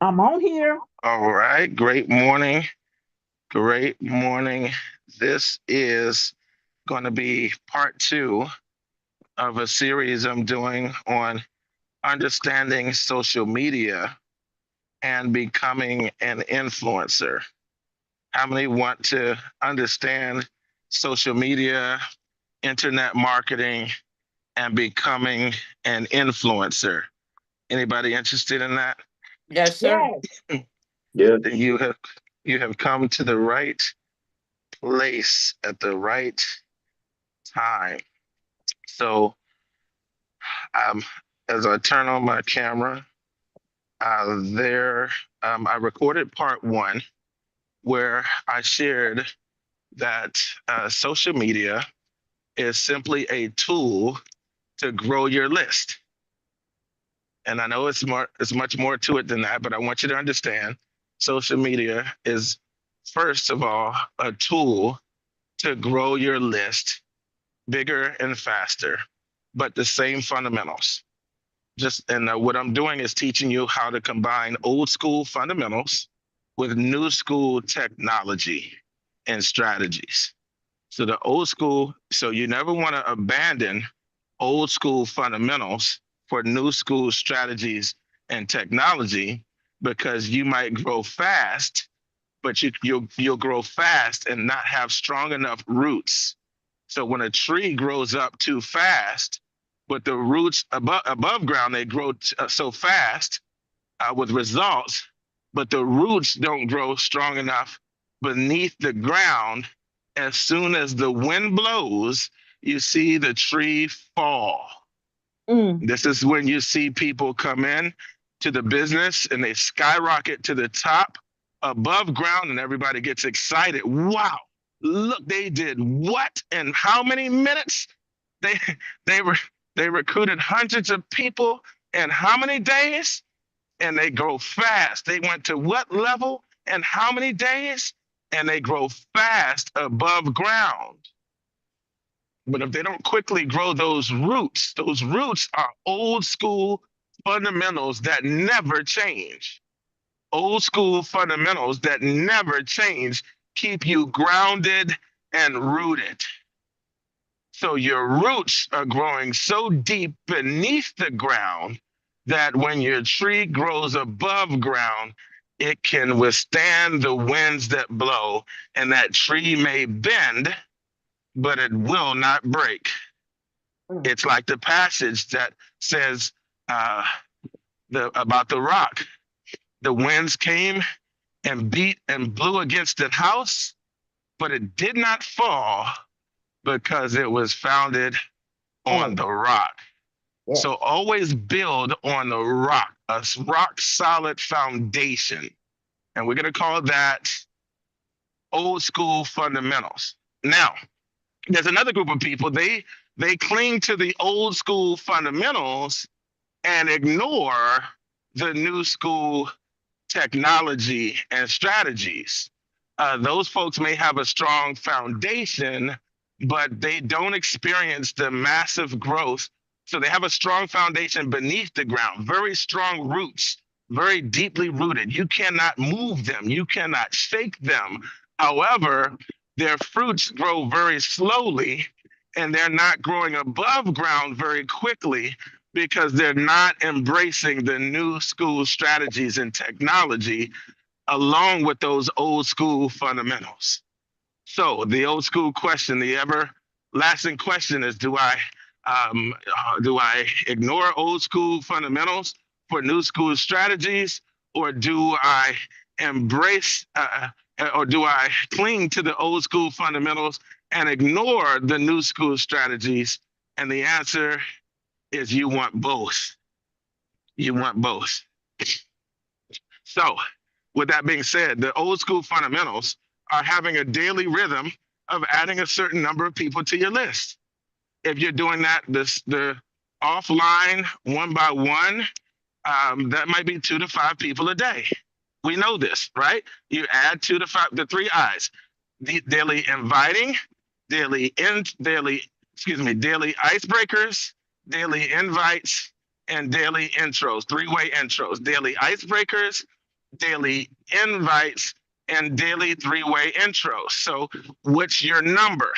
I'm on here. All right. Great morning. Great morning. This is going to be part two of a series I'm doing on understanding social media and becoming an influencer. How many want to understand social media, internet marketing, and becoming an influencer? Anybody interested in that? Yes, sir. Yes. Yeah. Then you have come to the right place at the right time. So, um, as I turn on my camera, there I recorded part one where I shared that social media is simply a tool to grow your list. And I know it's much more to it than that, but I want you to understand social media is first of all a tool to grow your list bigger and faster, but the same fundamentals. Just and what I'm doing is teaching you how to combine old school fundamentals with new school technology and strategies. So the old school, so you never want to abandon old school fundamentals for new school strategies and technology because you might grow fast, but you'll grow fast and not have strong enough roots. So when a tree grows up too fast, but the roots above ground they grow so fast with results, but the roots don't grow strong enough beneath the ground. As soon as the wind blows, you see the tree fall. Mm. This is when you see people come in to the business and they skyrocket to the top above ground and everybody gets excited. Wow, look, they did what in how many minutes? They they were they recruited hundreds of people in how many days? And they grow fast. They went to what level and how many days? And they grow fast above ground. But if they don't quickly grow those roots are old school fundamentals that never change. Old school fundamentals that never change keep you grounded and rooted. So your roots are growing so deep beneath the ground that when your tree grows above ground, it can withstand the winds that blow, and that tree may bend, but it will not break. Mm. It's like the passage that says uh, about the rock. The winds came and beat and blew against the house, but it did not fall because it was founded on Oh, the rock. yes. So always build on the rock, a rock solid foundation. And we're going to call that old school fundamentals. Now, there's another group of people, they cling to the old school fundamentals and ignore the new school technology and strategies. Those folks may have a strong foundation, but they don't experience the massive growth. So they have a strong foundation beneath the ground, very strong roots, very deeply rooted. You cannot move them, you cannot shake them. However, their fruits grow very slowly and they're not growing above ground very quickly because they're not embracing the new school strategies and technology along with those old school fundamentals. So the old school question, the everlasting question is: do I ignore old school fundamentals for new school strategies, or do I embrace, or do I cling to the old school fundamentals and ignore the new school strategies? And the answer is you want both. You want both. So, with that being said, the old school fundamentals are having a daily rhythm of adding a certain number of people to your list. If you're doing that, the offline one by one, that might be 2 to 5 people a day. We know this, right? You add 2 to 5, the 3 I's: daily inviting, daily, excuse me, daily icebreakers, daily invites, and daily intros, 3-way intros, daily icebreakers, daily invites, and daily three-way intros. So what's your number?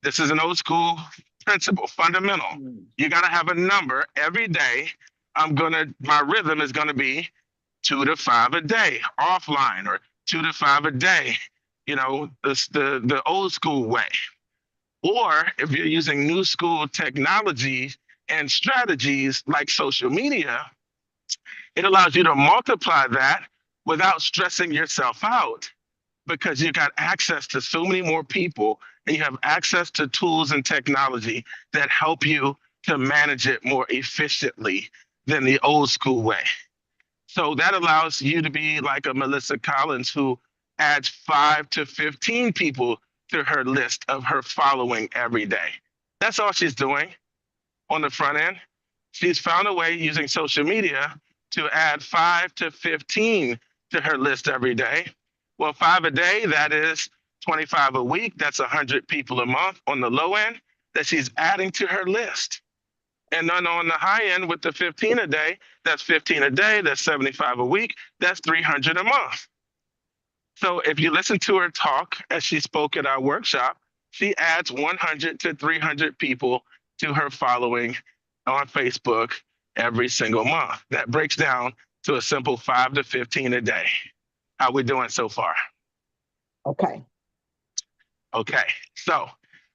This is an old school principle, fundamental. You got to have a number every day. My rhythm is going to be 2 to 5 a day offline, or 2 to 5 a day, the old school way. Or if you're using new school technologies and strategies like social media, it allows you to multiply that without stressing yourself out, because you got access to so many more people, and you have access to tools and technology that help you to manage it more efficiently than the old school way. So that allows you to be like a Melissa Collins, who adds 5 to 15 people to her list of her following every day. That's all she's doing on the front end. She's found a way using social media to add 5 to 15 to her list every day. Well, 5 a day, that is 25 a week. That's 100 people a month on the low end that she's adding to her list. And then on the high end with the 15 a day, that's 15 a day, that's 75 a week, that's 300 a month. So if you listen to her talk as she spoke at our workshop, she adds 100 to 300 people to her following on Facebook every single month. That breaks down to a simple 5 to 15 a day. How we doing so far? Okay. Okay. So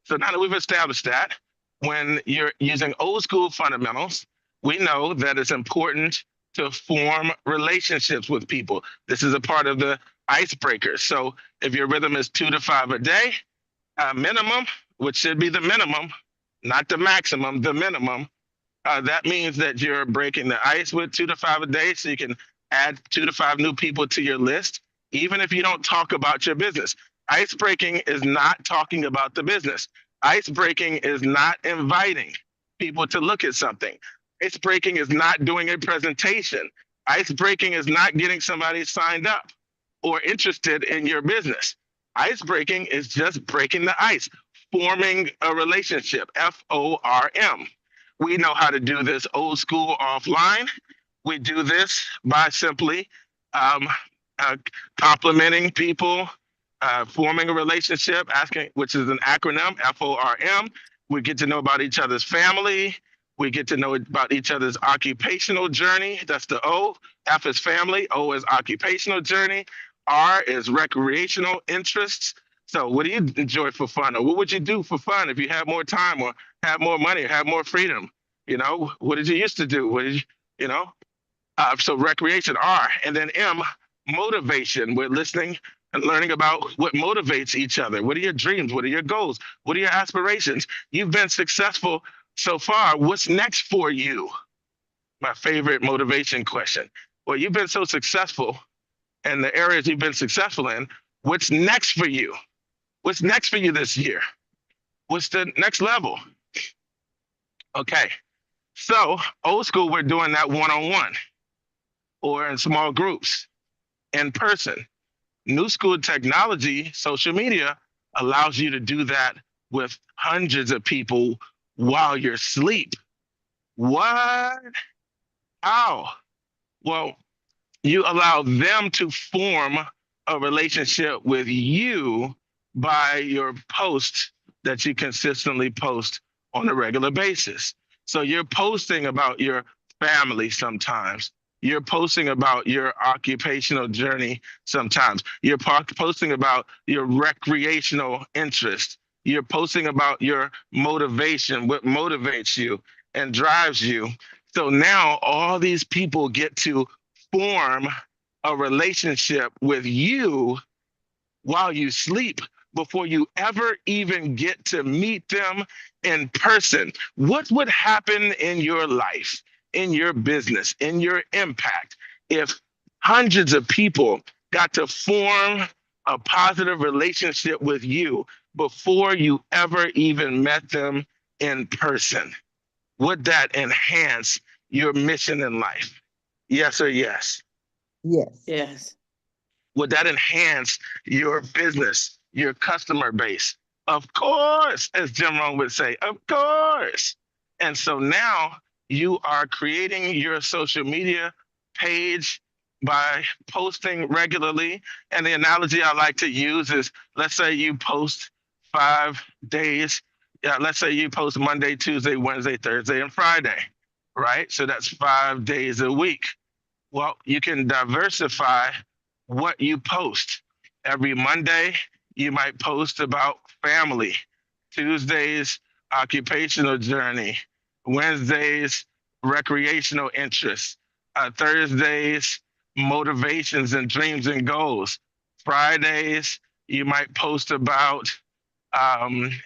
now that we've established that, when you're using old school fundamentals, we know that it's important to form relationships with people. This is a part of the icebreaker. So if your rhythm is 2 to 5 a day, minimum, which should be the minimum, not the maximum, the minimum, that means that you're breaking the ice with 2 to 5 a day, so you can add 2 to 5 new people to your list, even if you don't talk about your business. Ice breaking is not talking about the business. Ice breaking is not inviting people to look at something. Ice breaking is not doing a presentation. Ice breaking is not getting somebody signed up or interested in your business. Ice breaking is just breaking the ice, forming a relationship, FORM. We know how to do this old school offline. We do this by simply um, complimenting people, forming a relationship, asking, which is an acronym, FORM. We get to know about each other's family. We get to know about each other's occupational journey. That's the O. F is family. O is occupational journey. R is recreational interests. So what do you enjoy for fun? Or what would you do for fun if you had more time, or have more money, or have more freedom? What did you used to do? What did you know? So recreation, R. And then M, motivation. We're listening and learning about what motivates each other. What are your dreams? What are your goals? What are your aspirations? You've been successful so far. What's next for you? My favorite motivation question. Well, you've been so successful in the areas you've been successful in. What's next for you? What's next for you this year? What's the next level? Okay. So old school, we're doing that one-on-one or in small groups, in person. New school technology, social media, allows you to do that with hundreds of people while you're asleep. What? How? Well, you allow them to form a relationship with you by your posts that you consistently post on a regular basis. So you're posting about your family sometimes. You're posting about your occupational journey sometimes. You're posting about your recreational interest. You're posting about your motivation, what motivates you and drives you. So now all these people get to form a relationship with you while you sleep, before you ever even get to meet them in person. What would happen in your life, in your business, in your impact, if hundreds of people got to form a positive relationship with you before you ever even met them in person? Would that enhance your mission in life? Yes or yes? Yes. Yes. Would that enhance your business, your customer base? Of course, as Jim Rohn would say, of course. And so now you are creating your social media page by posting regularly. And the analogy I like to use is, let's say you post 5 days. Yeah, let's say you post Monday, Tuesday, Wednesday, Thursday, and Friday, right? So that's 5 days a week. Well, you can diversify what you post. Every Monday, you might post about family. Tuesdays, occupational journey. Wednesdays, recreational interests. Thursdays, motivations and dreams and goals. Fridays, you might post about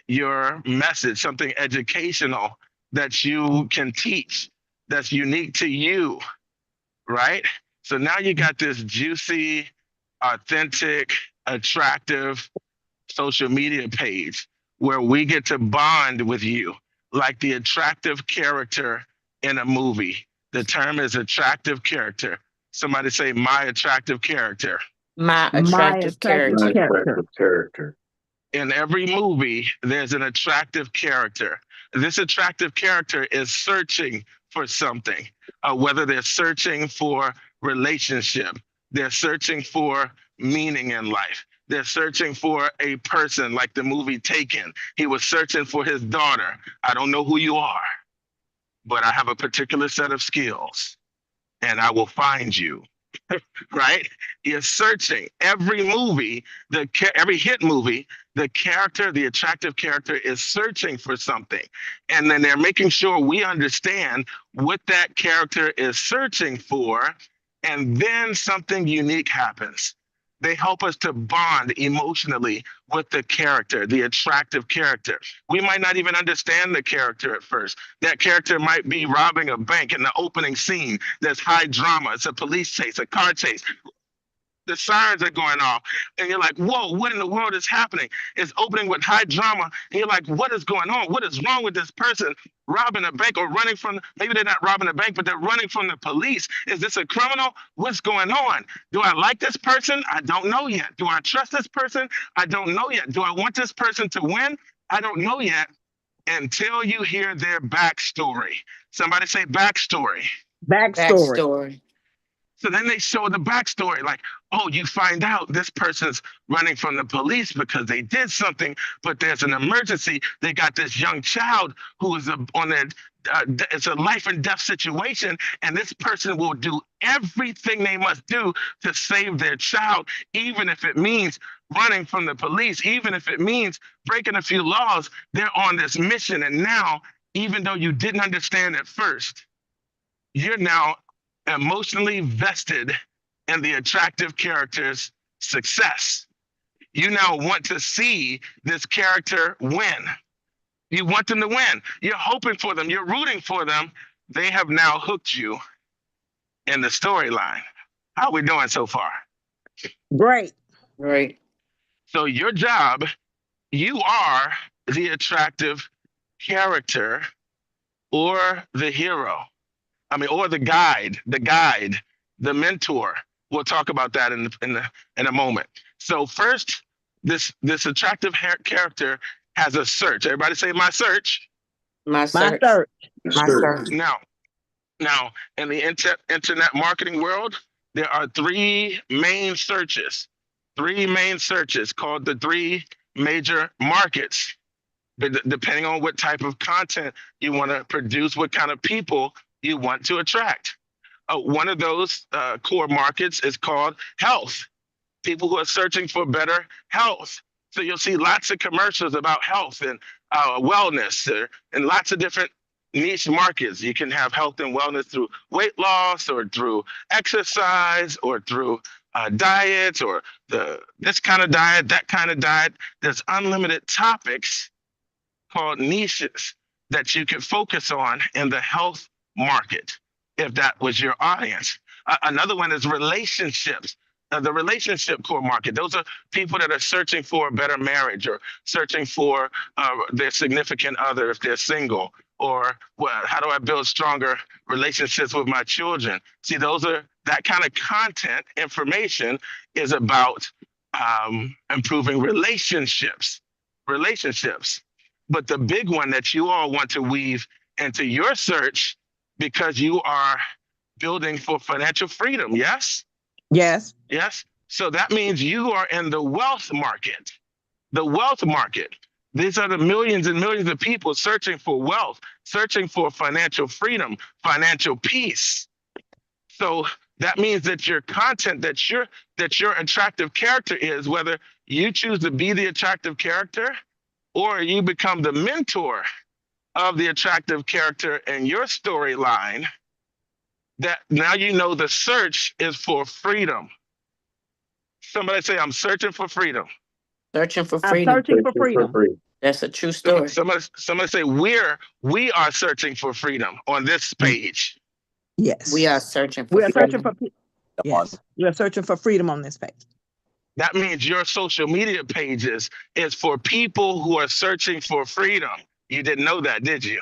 your message, something educational that you can teach that's unique to you, right? So now you got this juicy, authentic, attractive social media page where we get to bond with you like the attractive character in a movie. The term is attractive character. Somebody say, my attractive character. My My attractive attractive character. character. Character. In every movie, there's an attractive character. This attractive character is searching for something, whether they're searching for relationship, they're searching for meaning in life. They're searching for a person like the movie Taken. He was searching for his daughter. I don't know who you are, but I have a particular set of skills and I will find you. Right? You're searching. Every movie, every hit movie, the character, the attractive character is searching for something. And then they're making sure we understand what that character is searching for. And then something unique happens. They help us to bond emotionally with the character, the attractive character. We might not even understand the character at first. That character might be robbing a bank in the opening scene. There's high drama. It's a police chase, a car chase. The sirens are going off, and you're like, whoa, what in the world is happening? It's opening with high drama, and you're like, what is going on? What is wrong with this person robbing a bank or running from, maybe they're not robbing a bank, but they're running from the police. Is this a criminal? What's going on? Do I like this person? I don't know yet. Do I trust this person? I don't know yet. Do I want this person to win? I don't know yet until you hear their backstory. Somebody say backstory. Backstory. Backstory. So then they show the backstory, like, oh, you find out this person's running from the police because they did something, but there's an emergency. They got this young child who is on their, it's a life and death situation, and this person will do everything they must do to save their child, even if it means running from the police, even if it means breaking a few laws. They're on this mission, and now, even though you didn't understand at first, you're now emotionally vested in the attractive character's success. You now want to see this character win. You want them to win. You're hoping for them. You're rooting for them. They have now hooked you in the storyline. How are we doing so far? Great. Right. So your job, you are the attractive character or the hero. Or the guide, the mentor. We'll talk about that in a moment. So first, this attractive character has a search. Everybody say my search. My My search. search. My search. Now, in the internet marketing world, there are three main searches called the three major markets. But depending on what type of content you want to produce, what kind of people you want to attract. One of those core markets is called health. People who are searching for better health. So you'll see lots of commercials about health and wellness and lots of different niche markets. You can have health and wellness through weight loss or through exercise or through diets or this kind of diet, that kind of diet. There's unlimited topics called niches that you can focus on in the health market, if that was your audience. Another one is relationships, the relationship core market. Those are people that are searching for a better marriage or searching for their significant other if they're single, or how do I build stronger relationships with my children? See, that kind of content information is about improving relationships. But the big one that you all want to weave into your search, because you are building for financial freedom, yes? Yes. Yes. So that means you are in the wealth market. The wealth market. These are the millions and millions of people searching for wealth, searching for financial freedom, financial peace. So that means that your content, that your attractive character is, whether you choose to be the attractive character or you become the mentor of the attractive character in your storyline, that now you know the search is for freedom. Somebody say, I'm searching for freedom. Searching for I'm freedom. searching for freedom. That's a true story. Somebody say, we are searching for freedom on this page. Yes. We are searching for We are searching freedom. for yes. We are searching for freedom on this page. That means your social media pages is for people who are searching for freedom. You didn't know that, did you?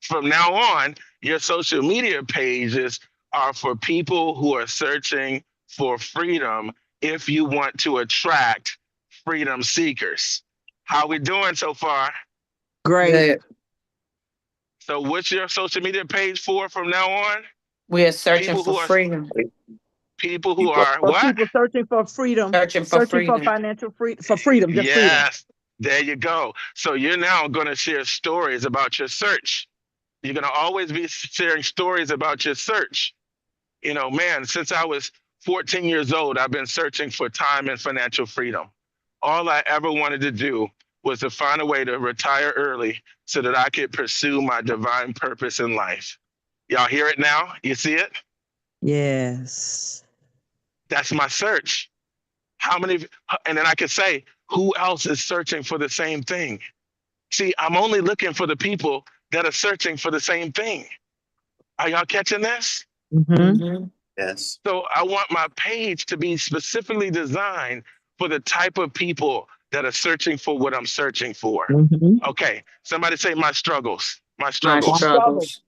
From now on, your social media pages are for people who are searching for freedom if you want to attract freedom seekers. How we doing so far? Great. Good. So what's your social media page for from now on? We are searching People for who are freedom. people who are what? People searching for freedom. Searching for freedom. For financial freedom. For freedom. Just freedom. Yes. There you go. So you're now going to share stories about your search. You're going to always be sharing stories about your search. You know, man, since I was 14 years old, I've been searching for time and financial freedom. All I ever wanted to do was to find a way to retire early so that I could pursue my divine purpose in life. Y'all hear it now? You see it? Yes. That's my search. How many, and then I could say, who else is searching for the same thing? See, I'm only looking for the people that are searching for the same thing. Are y'all catching this? Mm-hmm. Yes. So I want my page to be specifically designed for the type of people that are searching for what I'm searching for. Okay, somebody say my struggles. My struggles. My struggles.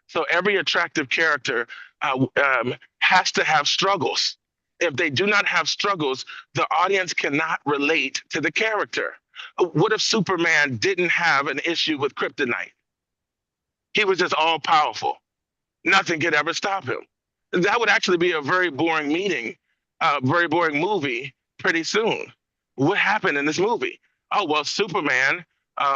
So every attractive character has to have struggles. If they do not have struggles, the audience cannot relate to the character. What if Superman didn't have an issue with kryptonite? He was just all powerful. Nothing could ever stop him. That would actually be a very boring meeting, very boring movie pretty soon. What happened in this movie? Oh, well, Superman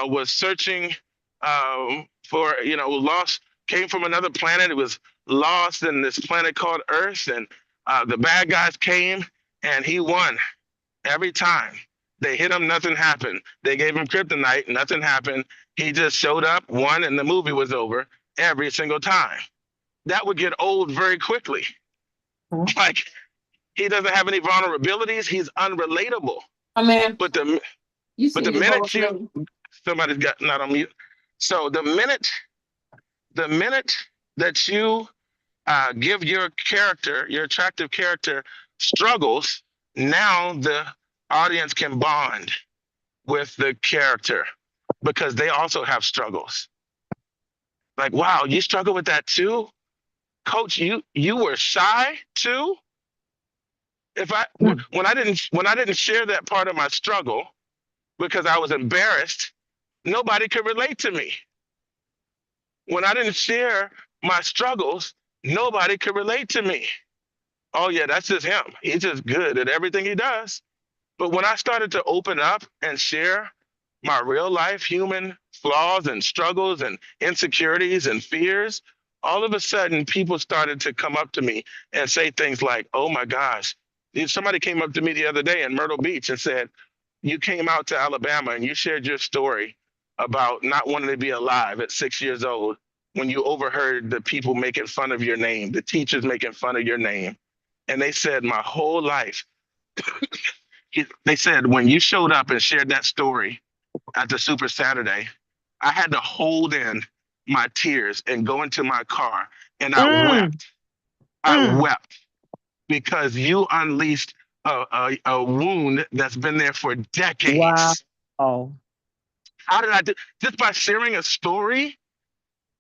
was searching for, lost, came from another planet. It was lost in this planet called Earth, and the bad guys came and he won every time. They hit him, nothing happened. They gave him kryptonite, nothing happened. He just showed up, won, and the movie was over every single time. That would get old very quickly. Like, he doesn't have any vulnerabilities. He's unrelatable. Oh man. But the minute somebody's got not on mute. So the minute that you give your character, your attractive character, struggles, now the audience can bond with the character because they also have struggles. Like, wow, you struggle with that too? Coach, you were shy too? When I didn't share that part of my struggle because I was embarrassed, nobody could relate to me. When I didn't share my struggles, nobody could relate to me. Oh yeah, that's just him. He's just good at everything he does. But when I started to open up and share my real life human flaws and struggles and insecurities and fears, all of a sudden people started to come up to me and say things like, oh my gosh, somebody came up to me the other day in Myrtle Beach and said, you came out to Alabama and you shared your story about not wanting to be alive at 6 years old when you overheard the people making fun of your name, the teachers making fun of your name. And they said, my whole life, they said, when you showed up and shared that story at the Super Saturday, I had to hold in my tears and go into my car and I wept. I wept because you unleashed a wound that's been there for decades. Wow. How did I do? Just by sharing a story?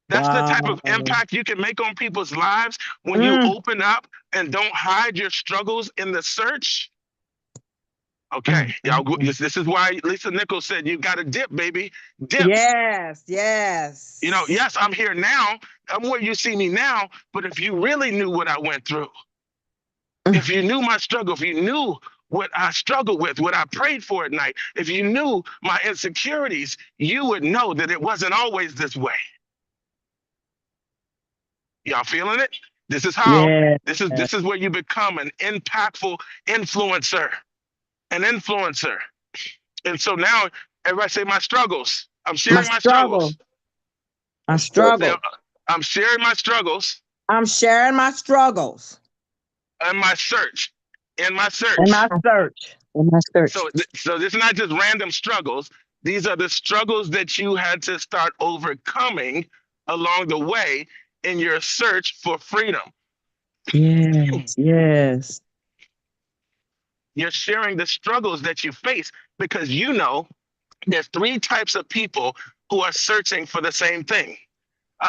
That's the type of impact you can make on people's lives when you open up and don't hide your struggles in the search. Okay, y'all. This is why Lisa Nichols said you got to dip, baby. Dip. Yes. You know, yes, I'm here now. I'm where you see me now, but if you really knew what I went through, if you knew my struggle, if you knew what I struggled with, what I prayed for at night, if you knew my insecurities, you would know that it wasn't always this way. Y'all feeling it? This is how, Yeah. this is where you become an impactful influencer, an influencer. And so now everybody say my struggles. I'm My sharing my struggle. struggles. My Say, struggle. I'm sharing my struggles I'm sharing my struggles and my search, in my in search. my search. In my search. So this is not just random struggles. These are the struggles that you had to start overcoming along the way in your search for freedom. Yes. Yes. You're sharing the struggles that you face because you know there's three types of people who are searching for the same thing.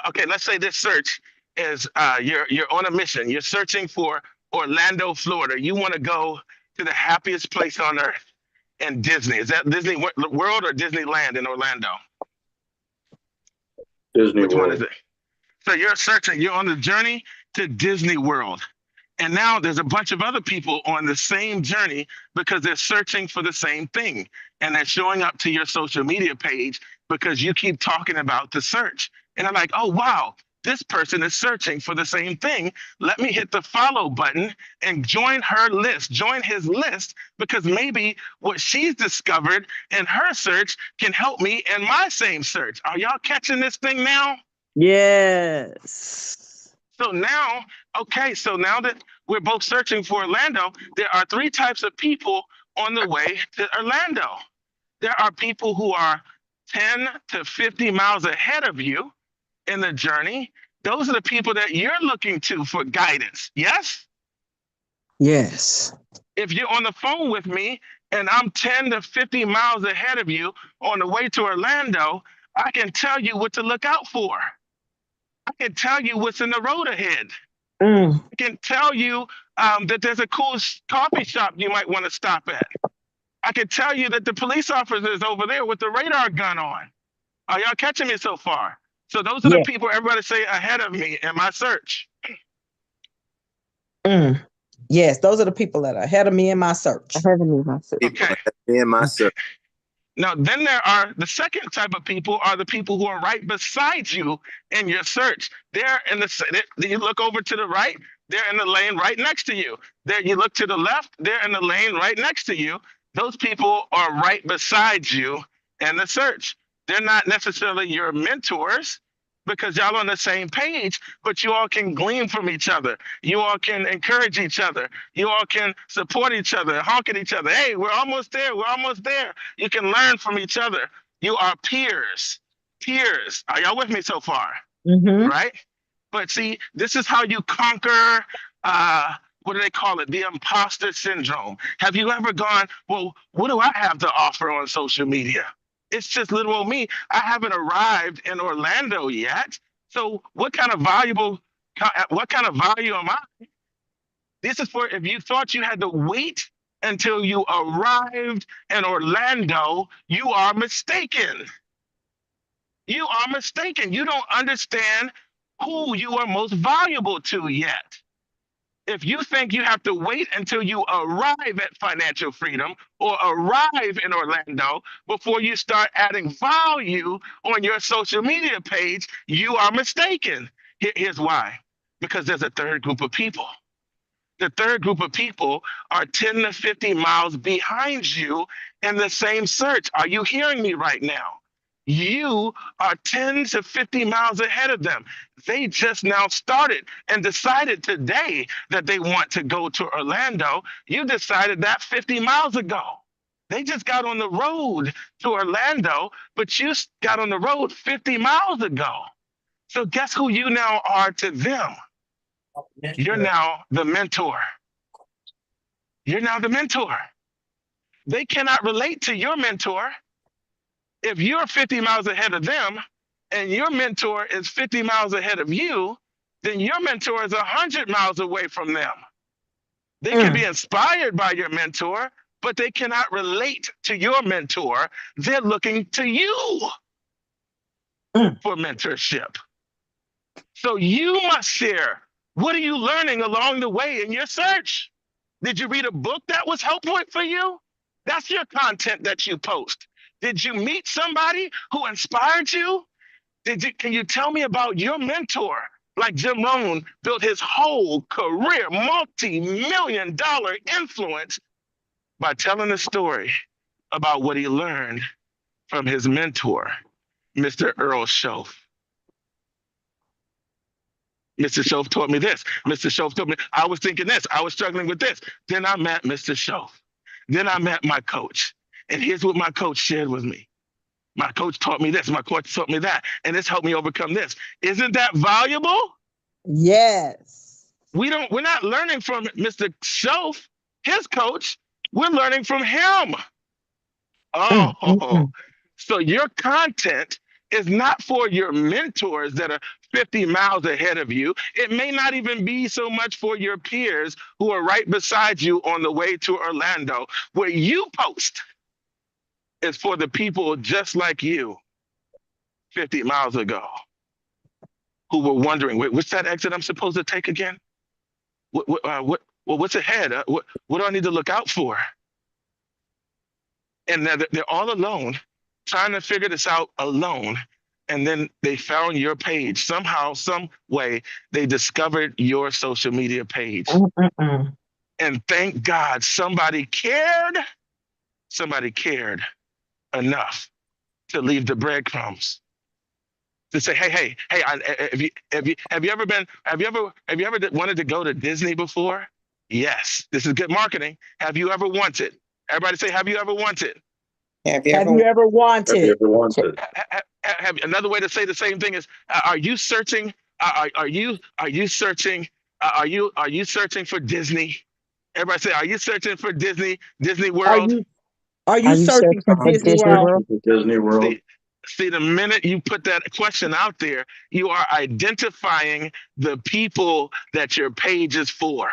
Okay, let's say this search is you're on a mission. You're searching for Orlando, Florida. You want to go to the happiest place on earth and Disney. Is that Disney World or Disneyland in Orlando? Disney Which one is World. it? So you're searching, you're on the journey to Disney World. And now there's a bunch of other people on the same journey because they're searching for the same thing. And they're showing up to your social media page because you keep talking about the search. And I'm like, oh, wow, this person is searching for the same thing. Let me hit the follow button and join her list, join his list, because maybe what she's discovered in her search can help me in my same search. Are y'all catching this thing now? Yes. So now, okay, so now that we're both searching for Orlando, there are three types of people on the way to Orlando. There are people who are 10 to 50 miles ahead of you in the journey. Those are the people that you're looking to for guidance. Yes? Yes. If you're on the phone with me and I'm 10 to 50 miles ahead of you on the way to Orlando, I can tell you what to look out for. I can tell you what's in the road ahead. Mm. I can tell you that there's a cool coffee shop you might want to stop at. I can tell you that the police officer is over there with the radar gun on. Are y'all catching me so far? So those are the Yeah. people everybody say ahead of me in my search. Mm. Yes. Those are the people that are ahead of me in my search. Ahead of me, my sister. People Okay. ahead of me and myself. Now, then there are the second type of people are the people who are right beside you in your search. They're in the, you look over to the right, they're in the lane right next to you. There, you look to the left, they're in the lane right next to you. Those people are right beside you in the search. They're not necessarily your mentors because y'all on the same page, but you all can glean from each other. You all can encourage each other. You all can support each other, honk at each other. Hey, we're almost there. We're almost there. You can learn from each other. You are peers. Peers. Are y'all with me so far? Mm-hmm. Right? But see, this is how you conquer what do they call it? The imposter syndrome. Have you ever gone, well, what do I have to offer on social media? It's just little old me. I haven't arrived in Orlando yet. So what kind of value am I? This is for if you thought you had to wait until you arrived in Orlando, you are mistaken. You are mistaken. You don't understand who you are most valuable to yet. If you think you have to wait until you arrive at financial freedom or arrive in Orlando before you start adding value on your social media page, you are mistaken. Here's why. Because there's a third group of people. The third group of people are 10 to 50 miles behind you in the same search. Are you hearing me right now? You are 10 to 50 miles ahead of them. They just now started and decided today that they want to go to Orlando. You decided that 50 miles ago. They just got on the road to Orlando, but you got on the road 50 miles ago. So guess who you now are to them? You're now the mentor. You're now the mentor. They cannot relate to your mentor if you're 50 miles ahead of them and your mentor is 50 miles ahead of you, then your mentor is 100 miles away from them. They can be inspired by your mentor, but they cannot relate to your mentor. They're looking to you for mentorship. So you must share. What are you learning along the way in your search? Did you read a book that was helpful for you? That's your content that you post. Did you meet somebody who inspired you? Can you tell me about your mentor? Like Jim Rohn built his whole career, multi-million dollar influence by telling a story about what he learned from his mentor, Mr. Earl Shoaff. Mr. Shoaff taught me this. Mr. Shoaff told me I was thinking this. I was struggling with this. Then I met Mr. Shoaff. Then I met my coach. And here's what my coach shared with me. My coach taught me this. My coach taught me that. And this helped me overcome this. Isn't that valuable? Yes. We're not learning from Mr. Shoaff, his coach. We're learning from him. Oh, so your content is not for your mentors that are 50 miles ahead of you. It may not even be so much for your peers who are right beside you on the way to Orlando. Where you post is for the people just like you 50 miles ago who were wondering, wait, what's that exit I'm supposed to take again? What's ahead? What do I need to look out for? And they're all alone, trying to figure this out alone. And then they found your page. Somehow, some way, they discovered your social media page. And thank God somebody cared. Somebody cared enough to leave the breadcrumbs to say, hey, have you ever wanted to go to Disney before? Yes, this is good marketing. Have you ever wanted? Everybody say, have you ever wanted? Have you ever wanted? Another way to say the same thing is, are you searching? Are you searching? Are you searching for Disney? Everybody say, are you searching for Disney World? Are you searching for Disney World? Disney World. See, the minute you put that question out there, you are identifying the people that your page is for.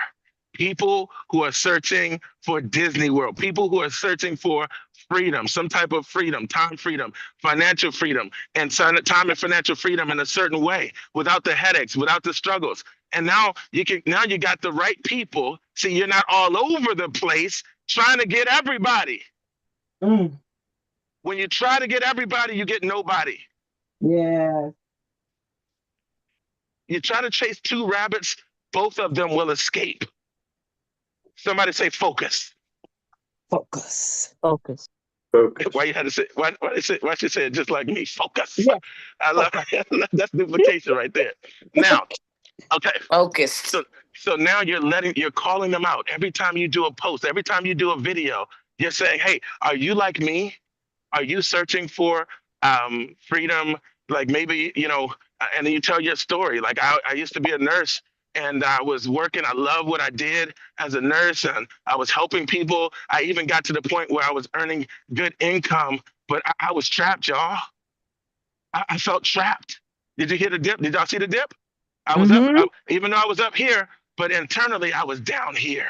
People who are searching for Disney World, people who are searching for freedom, some type of freedom, time freedom, financial freedom, and time and financial freedom in a certain way, without the headaches, without the struggles. And now you got the right people. See, you're not all over the place trying to get everybody. When you try to get everybody, you get nobody. Yeah. You try to chase two rabbits, both of them will escape. Somebody say focus. Focus. Focus. Why you had to say? Why she say it just like me? Focus. Yeah. I love that's duplication right there. Now, okay. Focus. So now you're calling them out every time you do a post, every time you do a video. You're saying, hey, are you like me? Are you searching for freedom? Like maybe, and then you tell your story. Like I used to be a nurse and I was working. I love what I did as a nurse and I was helping people. I even got to the point where I was earning good income, but I was trapped, y'all. I felt trapped. Did you hear the dip? Did y'all see the dip? I was up, even though I was up here, but internally I was down here.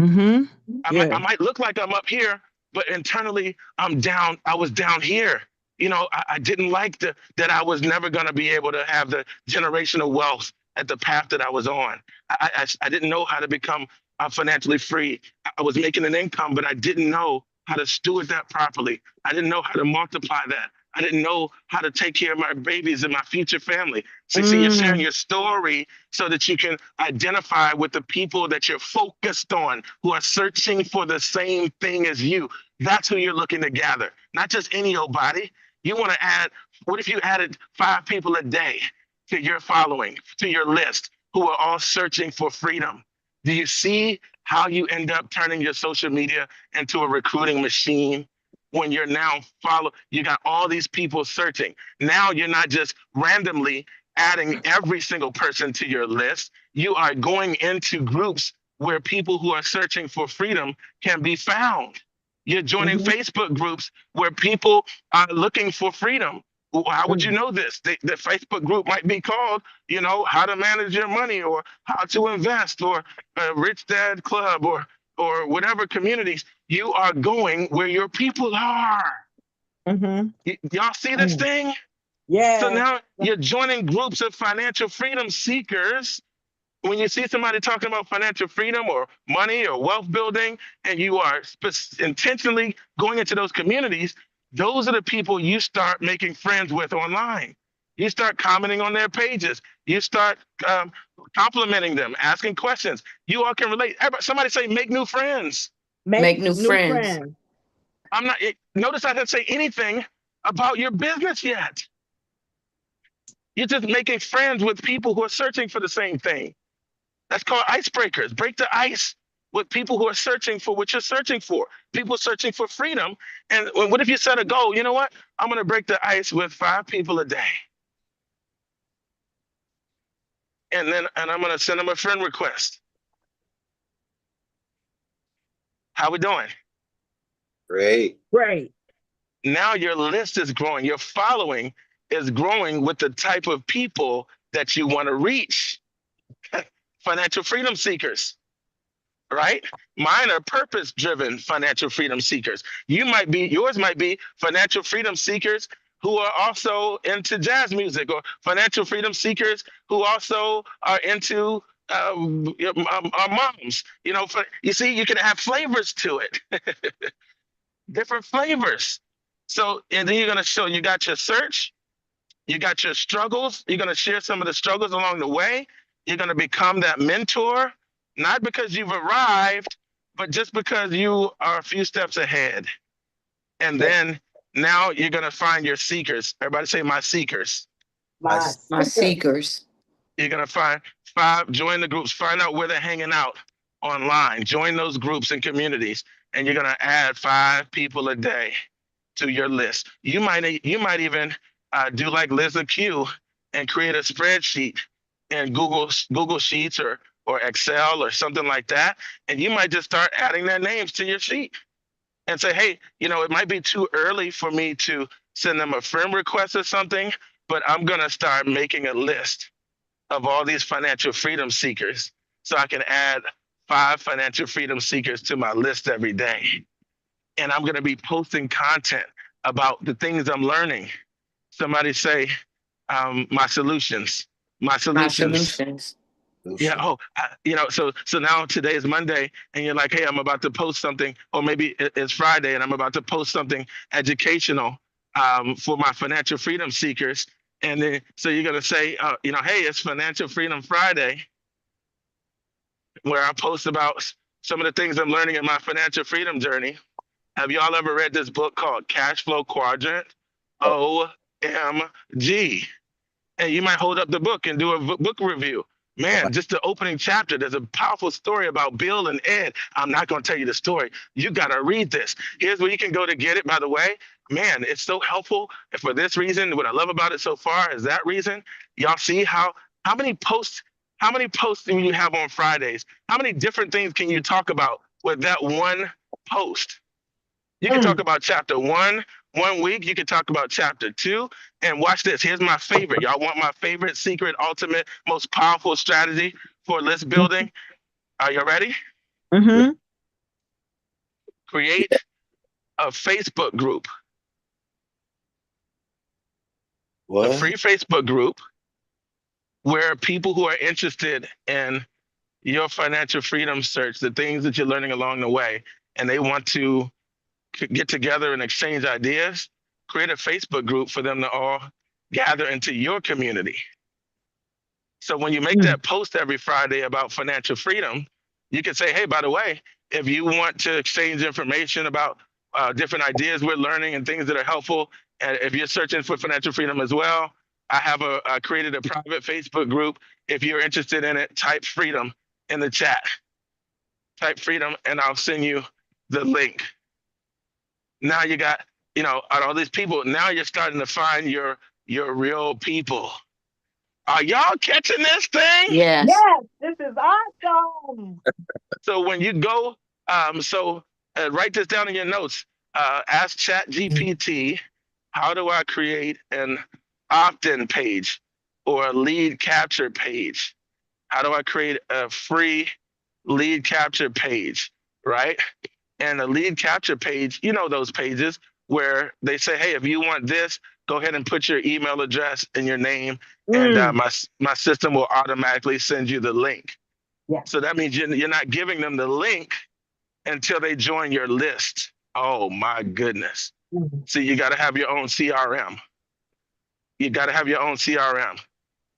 I might look like I'm up here, but internally I'm down. I was down here. I didn't like that I was never going to be able to have the generational wealth at the path that I was on. I didn't know how to become financially free. I was making an income, but I didn't know how to steward that properly. I didn't know how to multiply that. I didn't know how to take care of my babies and my future family. So see, you're sharing your story so that you can identify with the people that you're focused on who are searching for the same thing as you. That's who you're looking to gather, not just any old body. You want to add, what if you added 5 people a day to your following, to your list, who are all searching for freedom? Do you see how you end up turning your social media into a recruiting machine? When you're now you got all these people searching. Now you're not just randomly adding every single person to your list. You are going into groups where people who are searching for freedom can be found. You're joining Facebook groups where people are looking for freedom. How would you know this? The Facebook group might be called, how to manage your money or how to invest or a Rich Dad Club or whatever communities. You are going where your people are. Y'all see this thing? Yeah. So now you're joining groups of financial freedom seekers. When you see somebody talking about financial freedom or money or wealth building, and you are intentionally going into those communities, those are the people you start making friends with online. You start commenting on their pages. You start complimenting them, asking questions. You all can relate. Somebody say, make new friends. Make new friends. I'm not, notice I didn't say anything about your business yet. You're just making friends with people who are searching for the same thing. That's called icebreakers. Break the ice with people who are searching for what you're searching for. People searching for freedom. And what if you set a goal? You know what? I'm going to break the ice with 5 people a day. And I'm going to send them a friend request. How we doing? Great. Now your list is growing. Your following is growing with the type of people that you want to reach. Financial freedom seekers, right? Mine are purpose-driven financial freedom seekers. Yours might be financial freedom seekers who are also into jazz music, or financial freedom seekers who also are into our moms. You see, you can have flavors to it, different flavors. So, and then you're going to show you got your search, you got your struggles. You're going to share some of the struggles along the way. You're going to become that mentor, not because you've arrived, but just because you are a few steps ahead. And then now you're going to find your seekers. Everybody say, my seekers. My seekers. You're going to find 5, join the groups, find out where they're hanging out online, join those groups and communities, and you're going to add 5 people a day to your list. You might even do like Liz Q and create a spreadsheet in Google Sheets or Excel or something like that. And you might just start adding their names to your sheet and say, hey, it might be too early for me to send them a friend request or something, but I'm going to start making a list of all these financial freedom seekers so I can add 5 financial freedom seekers to my list every day. And I'm going to be posting content about the things I'm learning. Somebody say, my solutions. Yeah. Oh, so now today is Monday, and you're like, hey, I'm about to post something, or maybe it's Friday, and I'm about to post something educational for my financial freedom seekers. And then, so you're gonna say, hey, it's Financial Freedom Friday, where I post about some of the things I'm learning in my financial freedom journey. Have y'all ever read this book called Cash Flow Quadrant? OMG. And you might hold up the book and do a book review. Man, just the opening chapter, there's a powerful story about Bill and Ed. I'm not going to tell you the story. You got to read this. Here's where you can go to get it, by the way. Man, it's so helpful. And for this reason, what I love about it so far is that reason. Y'all see how many posts do you have on Fridays? How many different things can you talk about with that one post? You can talk about chapter 1 week. You can talk about chapter 2. And watch this. Here's my favorite. Y'all want my favorite, secret, ultimate, most powerful strategy for list building? Are you ready? Mm-hmm. Create a Facebook group. What? A free Facebook group where people who are interested in your financial freedom search, the things that you're learning along the way, and they want to get together and exchange ideas, create a Facebook group for them to all gather into your community. So when you make that post every Friday about financial freedom, you can say, hey, by the way, if you want to exchange information about different ideas we're learning and things that are helpful, and if you're searching for financial freedom as well, I created a private Facebook group. If you're interested in it, type freedom in the chat. Type freedom and I'll send you the link. Now you got, all these people, now you're starting to find your real people. Are y'all catching this thing? Yes. This is awesome. So when you go, write this down in your notes. Ask ChatGPT, how do I create an opt-in page or a lead capture page? How do I create a free lead capture page, right? And a lead capture page, those pages where they say, hey, if you want this, go ahead and put your email address and your name, and my system will automatically send you the link. Yeah. So that means you're not giving them the link until they join your list. Oh my goodness. So you got to have your own CRM. You got to have your own CRM.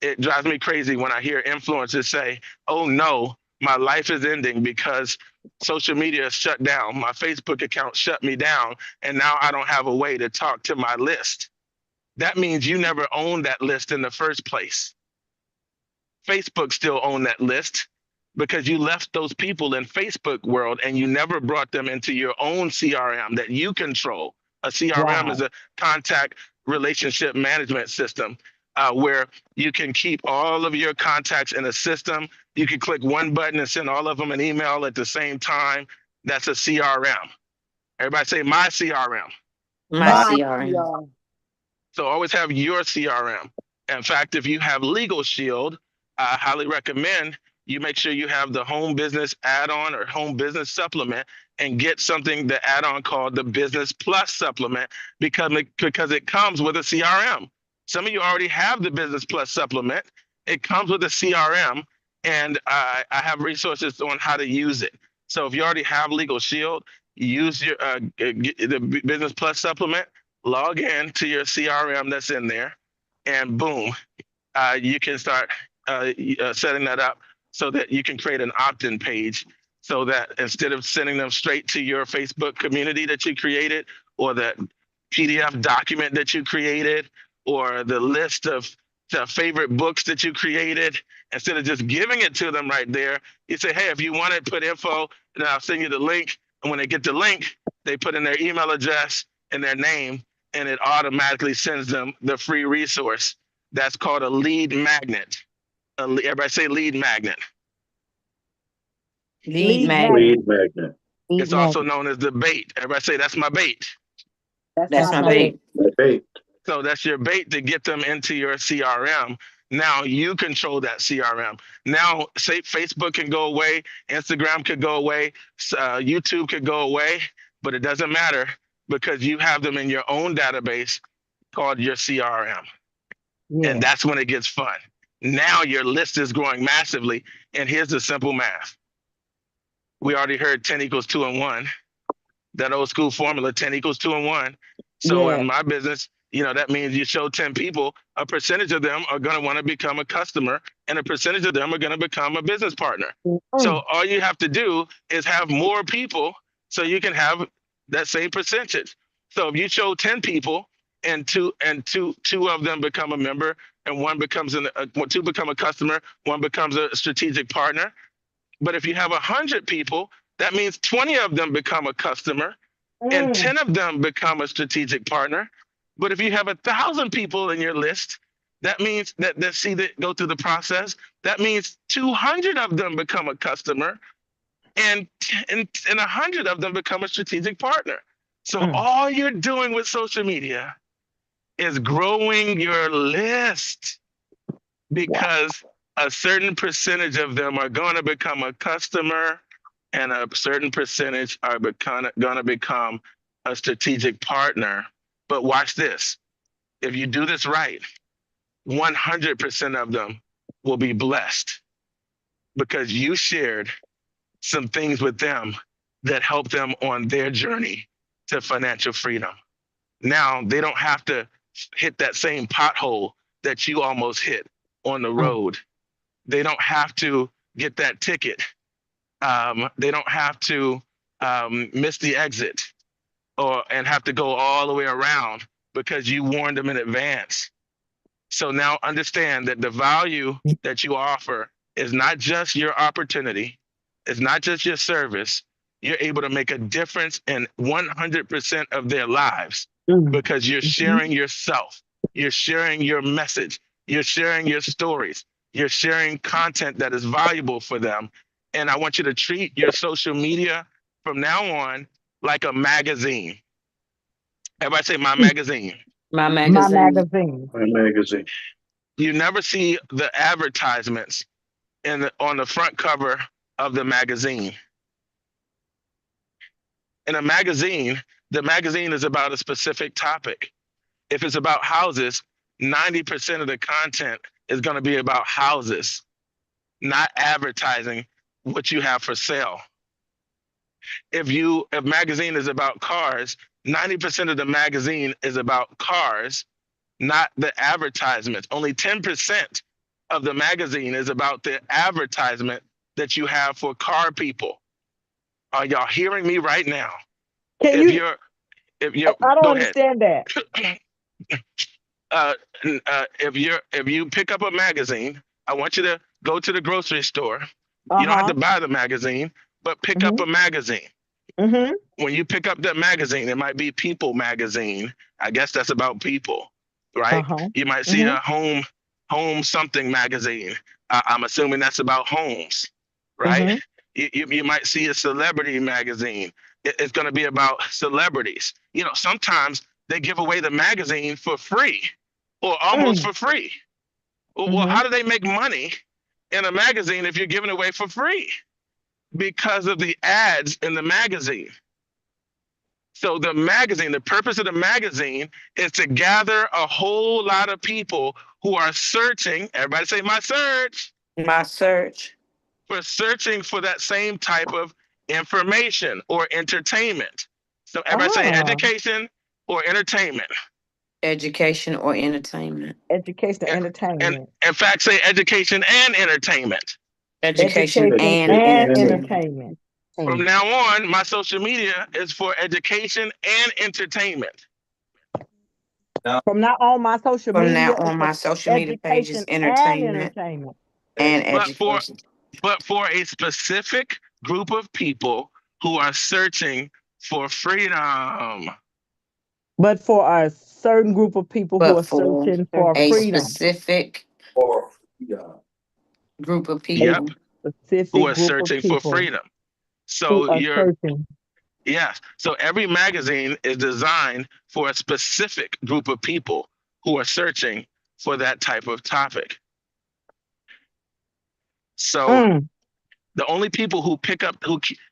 It drives me crazy when I hear influencers say, oh no, my life is ending because social media is shut down. My Facebook account shut me down, and now I don't have a way to talk to my list. That means you never owned that list in the first place. Facebook still own that list because you left those people in Facebook world and you never brought them into your own CRM that you control. A CRM is a contact relationship management system where you can keep all of your contacts in a system. You can click one button and send all of them an email at the same time. That's a CRM. Everybody say my CRM. My CRM. So always have your CRM. In fact, if you have Legal Shield, I highly recommend you make sure you have the home business add-on or home business supplement and get something, the add-on called the Business Plus supplement because it comes with a CRM. Some of you already have the Business Plus supplement. It comes with a CRM, and I have resources on how to use it. So if you already have Legal Shield, use your the Business Plus supplement, log in to your CRM that's in there, and boom, you can start setting that up so that you can create an opt-in page so that instead of sending them straight to your Facebook community that you created or that PDF document that you created or the list of the favorite books that you created, instead of just giving it to them right there, you say, hey, if you want it, put info, and I'll send you the link. And when they get the link, they put in their email address and their name, and it automatically sends them the free resource. That's called a lead magnet. Everybody say lead magnet. Lead Lead magnet. magnet. It's also known as the bait. Everybody say that's my bait. That's my bait. My bait. So that's your bait to get them into your CRM. Now you control that CRM. Now, say Facebook can go away, Instagram could go away, YouTube could go away, but it doesn't matter because you have them in your own database called your CRM. Yeah. And that's when it gets fun. Now your list is growing massively. And here's the simple math. We already heard 10 equals 2 and 1. That old school formula, 10 equals 2 and 1. So in my business, that means you show 10 people, a percentage of them are going to want to become a customer and a percentage of them are going to become a business partner. So all you have to do is have more people so you can have that same percentage. So if you show 10 people and two of them become a member and one becomes two become a customer, one becomes a strategic partner. But if you have 100 people, that means 20 of them become a customer and 10 of them become a strategic partner. But if you have 1,000 people in your list, that means that go through the process. That means 200 of them become a customer and 100 of them become a strategic partner. So all you're doing with social media is growing your list because a certain percentage of them are going to become a customer and a certain percentage are going to become a strategic partner. But watch this. If you do this right, 100% of them will be blessed because you shared some things with them that help them on their journey to financial freedom. Now they don't have to hit that same pothole that you almost hit on the road. They don't have to get that ticket. They don't have to miss the exit and have to go all the way around because you warned them in advance. So now understand that the value that you offer is not just your opportunity. It's not just your service. You're able to make a difference in 100% of their lives because you're sharing yourself. You're sharing your message. You're sharing your stories. You're sharing content that is valuable for them. And I want you to treat your social media from now on like a magazine. Everybody say my magazine. My magazine. My magazine. My magazine. You never see the advertisements on the front cover of the magazine. In a magazine, the magazine is about a specific topic. If it's about houses, 90% of the content is going to be about houses, not advertising what you have for sale. If magazine is about cars, 90% of the magazine is about cars, not the advertisements. Only 10% of the magazine is about the advertisement that you have for car people. Are y'all hearing me right now? Can If you? you're, I don't go ahead. understand that. If you pick up a magazine, I want you to go to the grocery store. You don't have to buy the magazine, but pick up a magazine. When you pick up that magazine, it might be People magazine. I guess that's about people, right? You might see a home something magazine. I'm assuming that's about homes, right? You might see a celebrity magazine. It's going to be about celebrities. You know, sometimes they give away the magazine for free or almost for free. Well, how do they make money in a magazine if you're giving away for free? Because of the ads in the magazine. So the magazine, the purpose of the magazine is to gather a whole lot of people who are searching. Everybody say my search. My search. For searching for that same type of information or entertainment. So everybody say education or entertainment. Education or entertainment. Education, entertainment. And in fact, say education and entertainment. Education and entertainment. From now on, my social media is for education and entertainment. From now on, my social media page is entertainment and education. But for a specific group of people who are searching for freedom. But for a certain group of people who are searching for freedom. Specific group of people. Yep. Who are searching for freedom. So so every magazine is designed for a specific group of people who are searching for that type of topic. So the only people who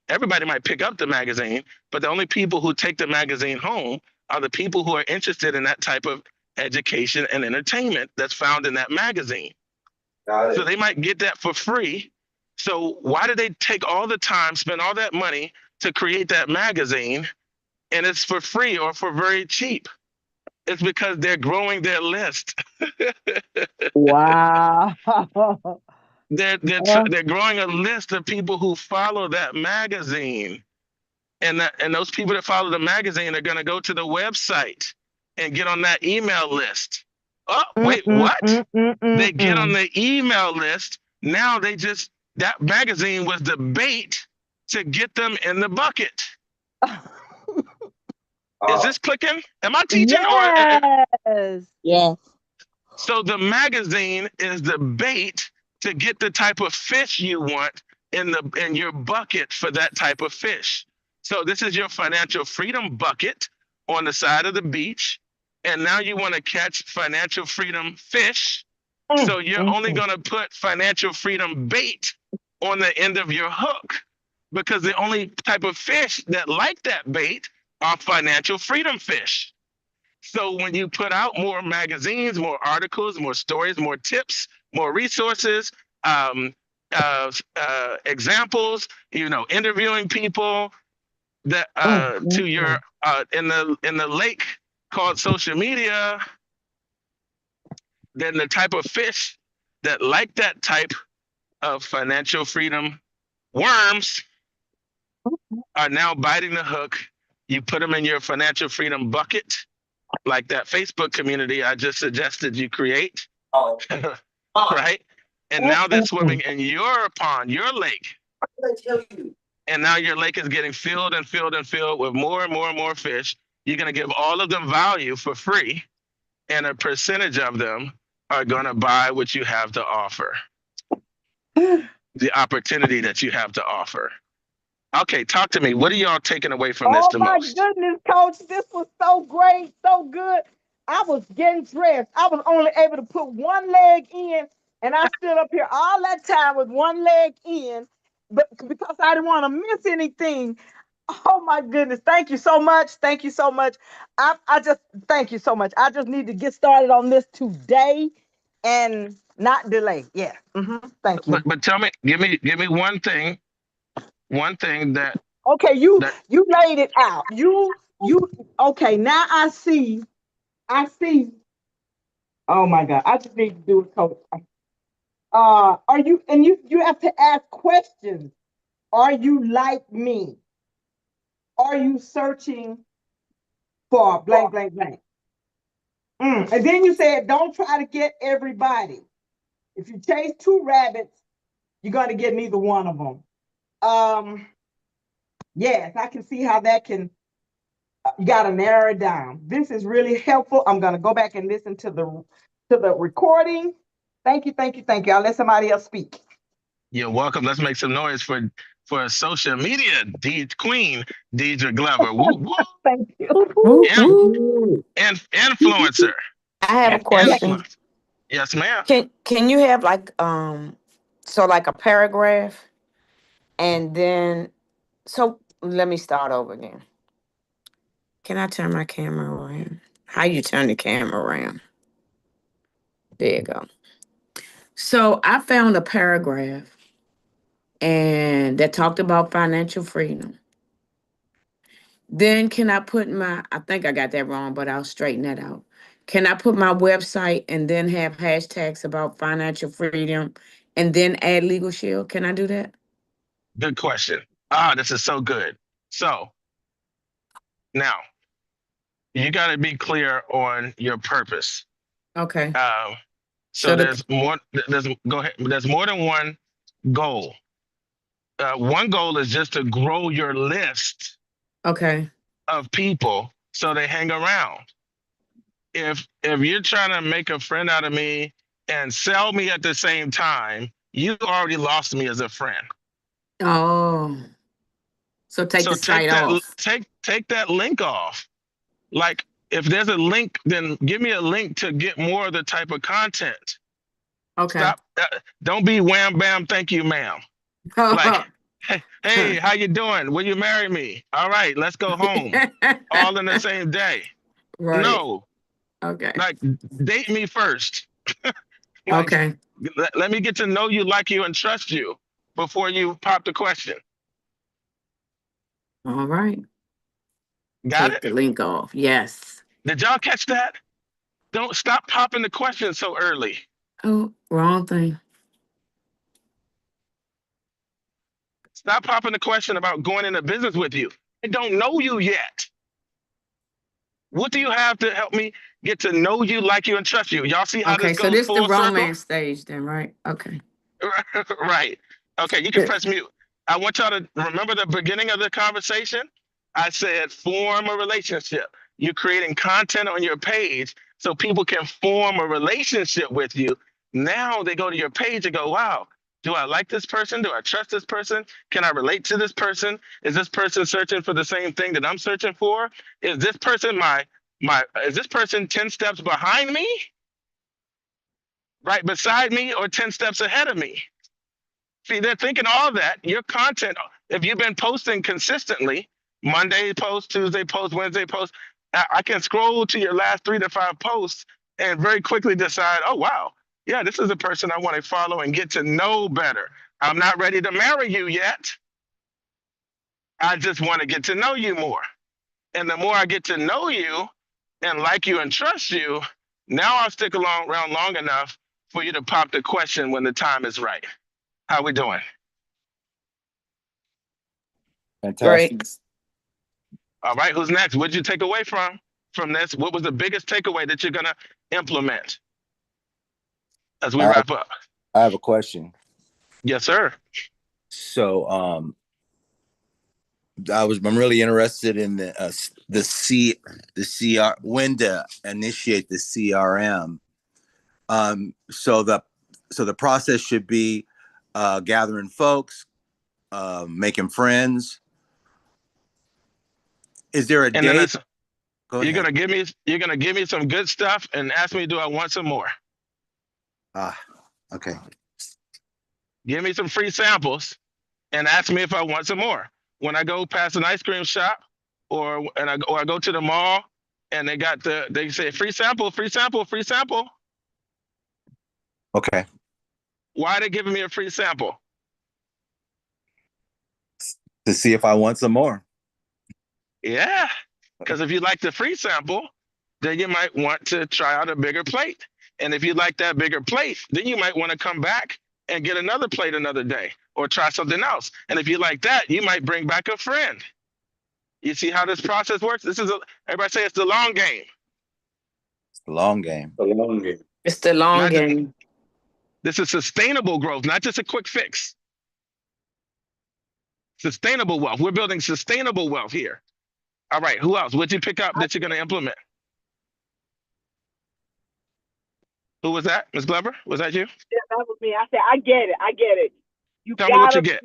everybody might pick up the magazine, but the only people who take the magazine home are the people who are interested in that type of education and entertainment that's found in that magazine. So they might get that for free. So why do they take all the time, spend all that money to create that magazine, and it's for free or for very cheap? It's because they're growing their list. Wow. They're growing a list of people who follow that magazine. And those people that follow the magazine are going to go to the website and get on that email list. Oh, wait, what? They get on the email list. Now that magazine was the bait to get them in the bucket. Is this clicking? Am I teaching? Yes. So the magazine is the bait to get the type of fish you want in your bucket for that type of fish. So this is your financial freedom bucket on the side of the beach. And now you want to catch financial freedom fish. So you're only going to put financial freedom bait on the end of your hook, because the only type of fish that like that bait are financial freedom fish. So when you put out more magazines, more articles, more stories, more tips, more resources, examples, interviewing people that to your in the lake called social media, then the type of fish that like that type of financial freedom worms are now biting the hook. You put them in your financial freedom bucket, like that Facebook community I just suggested you create, right? And now they're swimming in your pond, your lake. And now your lake is getting filled and filled and filled with more and more and more fish. You're going to give all of them value for free, and a percentage of them are going to buy what you have to offer. The opportunity that you have to offer. Okay, talk to me. What are y'all taking away from this the most? Oh my goodness, Coach, this was so great, so good. I was getting dressed. I was only able to put one leg in, and I stood up here all that time with one leg in, but because I didn't want to miss anything. Oh my goodness. Thank you so much. Thank you so much. I just thank you so much. I just need to get started on this today and not delay. Yeah. Thank you. But tell me, give me one thing Okay, you that you laid it out. You okay, now I see. Oh my God. I just need to do it, coach. Are you and you have to ask questions. Are you like me? Are you searching for blank, blank, blank? And then you said, don't try to get everybody. If you chase two rabbits, you're going to get neither one of them. Yes, I can see how that can, you got to narrow it down. This is really helpful. I'm going to go back and listen to the recording. Thank you, thank you, thank you. I'll let somebody else speak. you're welcome. Let's make some noise for social media, Queen Deidre Glover. Woo, woo. Thank you. Woo, In, woo. influencer. I have a Yes. question. Influence. Yes, ma'am. Can you have like so like a paragraph and then so let me start over again. Can I turn my camera around? How you turn the camera around? There you go. So I found a paragraph and that talked about financial freedom. Then can I put I think I got that wrong, but I'll straighten that out. Can I put my website and then have hashtags about financial freedom and then add Legal Shield? Can I do that? Good question. Ah, this is so good. So now you got to be clear on your purpose. Okay. So there's more. There's go ahead. There's more than one goal. One goal is just to grow your list Okay. of people so they hang around. If you're trying to make a friend out of me and sell me at the same time, you already lost me as a friend. Oh. So take So the site off. take that link off. Like if there's a link, then give me a link to get more of the type of content. Okay. Stop. Don't be wham bam. Thank you, ma'am. Like, hey, how you doing? Will you marry me? All right, let's go home. All in the same day. Right. No, Okay. like date me first. Like, Okay. let me get to know you, like you, and trust you before you pop the question. All right. Got Take it? the link off. Yes. Did y'all catch that? Don't stop popping the question so early. Oh, wrong thing. Stop popping the question about going into business with you. I don't know you yet. What do you have to help me get to know you, like you, and trust you? Y'all see how Okay, this so goes this the full circle? romance stage then, right? Okay. Right. Okay, you can press mute. I want y'all to remember the beginning of the conversation. I said form a relationship. You're creating content on your page so people can form a relationship with you. Now they go to your page and go, wow, do I like this person? Do I trust this person? Can I relate to this person? Is this person searching for the same thing that I'm searching for? Is this person is this person 10 steps behind me, right beside me, or 10 steps ahead of me? See, they're thinking all that. Your content, if you've been posting consistently, Monday post, Tuesday post, Wednesday post, I can scroll to your last 3 to 5 posts and very quickly decide, oh, wow, yeah, this is a person I want to follow and get to know better. I'm not ready to marry you yet. I just want to get to know you more. And the more I get to know you and like you and trust you, now I'll stick around long enough for you to pop the question when the time is right. How we doing? Fantastic. Great. All right, who's next? What did you take away from this? What was the biggest takeaway that you're gonna implement as we wrap up? I have a question. Yes, sir. So, I'm really interested in the CR, when to initiate the CRM. So the process should be gathering folks, making friends. Is there a And then date? Go you're ahead. gonna give me some good stuff and ask me, do I want some more? Okay. Give me some free samples and ask me if I want some more. When I go past an ice cream shop, or I go to the mall, and they say free sample, free sample, free sample. Okay. Why are they giving me a free sample? To see if I want some more. Yeah, because if you like the free sample, then you might want to try out a bigger plate. And if you like that bigger plate, then you might want to come back and get another plate another day or try something else. And if you like that, you might bring back a friend. You see how this process works? Everybody say it's the long game. It's the long game. The long game. It's the long Not game. This is sustainable growth, not just a quick fix. Sustainable wealth. We're building sustainable wealth here. All right, who else? What'd you pick up that you're going to implement? Who was that? Ms. Glover? Was that you? Yeah, that was me. I said, I get it. I get it. Tell me what you get.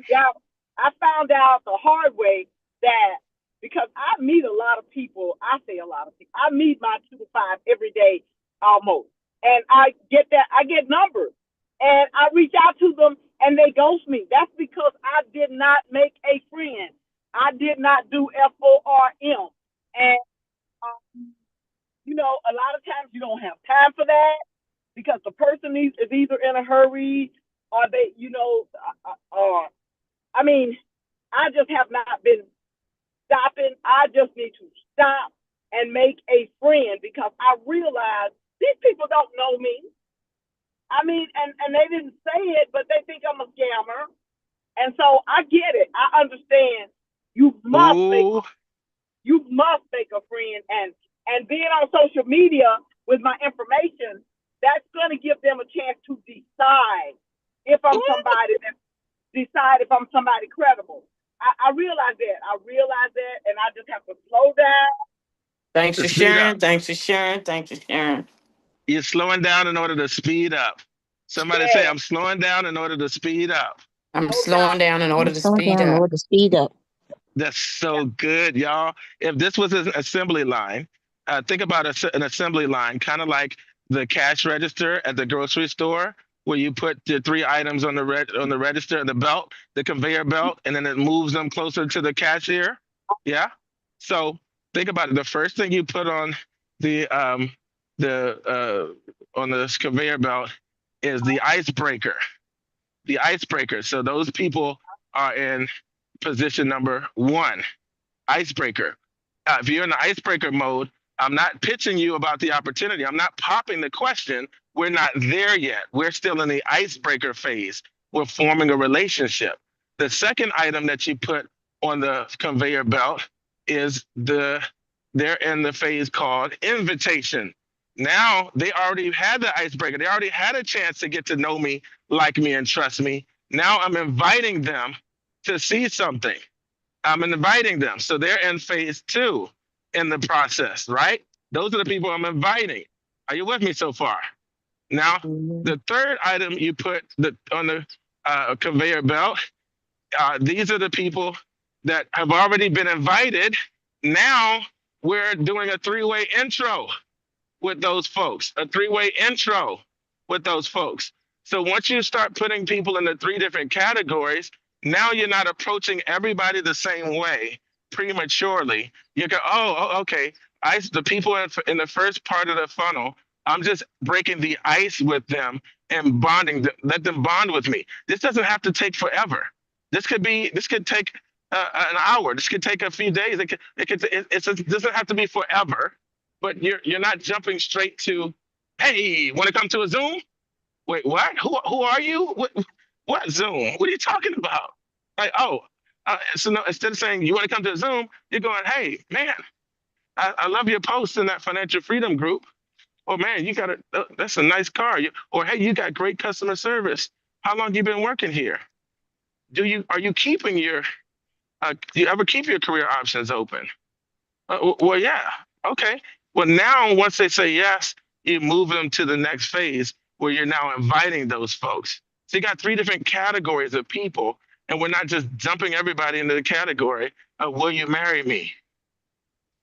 I found out the hard way that because I meet a lot of people, I say a lot of people, I meet my 2 to 5 every day almost. And I get numbers and I reach out to them and they ghost me. That's because I did not make a friend. I did not do FORM. And, a lot of times you don't have time for that because the person is either in a hurry or they, I just have not been stopping. I just need to stop and make a friend because I realize these people don't know me. And they didn't say it, but they think I'm a scammer. And so I get it. I understand. You must make a friend, and being on social media with my information, that's going to give them a chance to decide if I'm somebody credible. I realize that, and I just have to slow down. Thanks for sharing. Thanks for sharing. Thanks for sharing. You're slowing down in order to speed up. Somebody say, I'm slowing down in order to speed up. I'm slowing down in order to speed up. That's so good, y'all. If this was an assembly line, think about an assembly line, kind of like the cash register at the grocery store, where you put the 3 items on the register and the belt, the conveyor belt, and then it moves them closer to the cashier. Yeah. So think about it. The first thing you put on the on the conveyor belt is the icebreaker. The icebreaker. So those people are in position number 1, icebreaker. If you're in the icebreaker mode, I'm not pitching you about the opportunity. I'm not popping the question. We're not there yet. We're still in the icebreaker phase. We're forming a relationship. The second item that you put on the conveyor belt is they're in the phase called invitation. Now they already had the icebreaker. They already had a chance to get to know me, like me, and trust me. Now I'm inviting them to see something. I'm inviting them. So they're in phase 2 in the process, right? Those are the people I'm inviting. Are you with me so far? Now, the third item you put on the conveyor belt, these are the people that have already been invited. Now we're doing a 3-way intro with those folks, a 3-way intro with those folks. So once you start putting people into 3 different categories, now you're not approaching everybody the same way prematurely. You go, okay. The people in the first part of the funnel, I'm just breaking the ice with them and bonding. Let them bond with me. This doesn't have to take forever. This could take an hour. This could take a few days. It doesn't have to be forever. But you're not jumping straight to, hey, want to come to a Zoom? Wait, what? Who are you? What Zoom? What are you talking about? Like, so no, instead of saying you want to come to a Zoom, you're going, hey, man, I love your post in that financial freedom group. Oh man, that's a nice car. Or hey, you got great customer service. How long you been working here? Are you keeping do you ever keep your career options open? Well, yeah. Okay. Well, now once they say yes, you move them to the next phase where you're now inviting those folks. So you got 3 different categories of people, and we're not just dumping everybody into the category of will you marry me?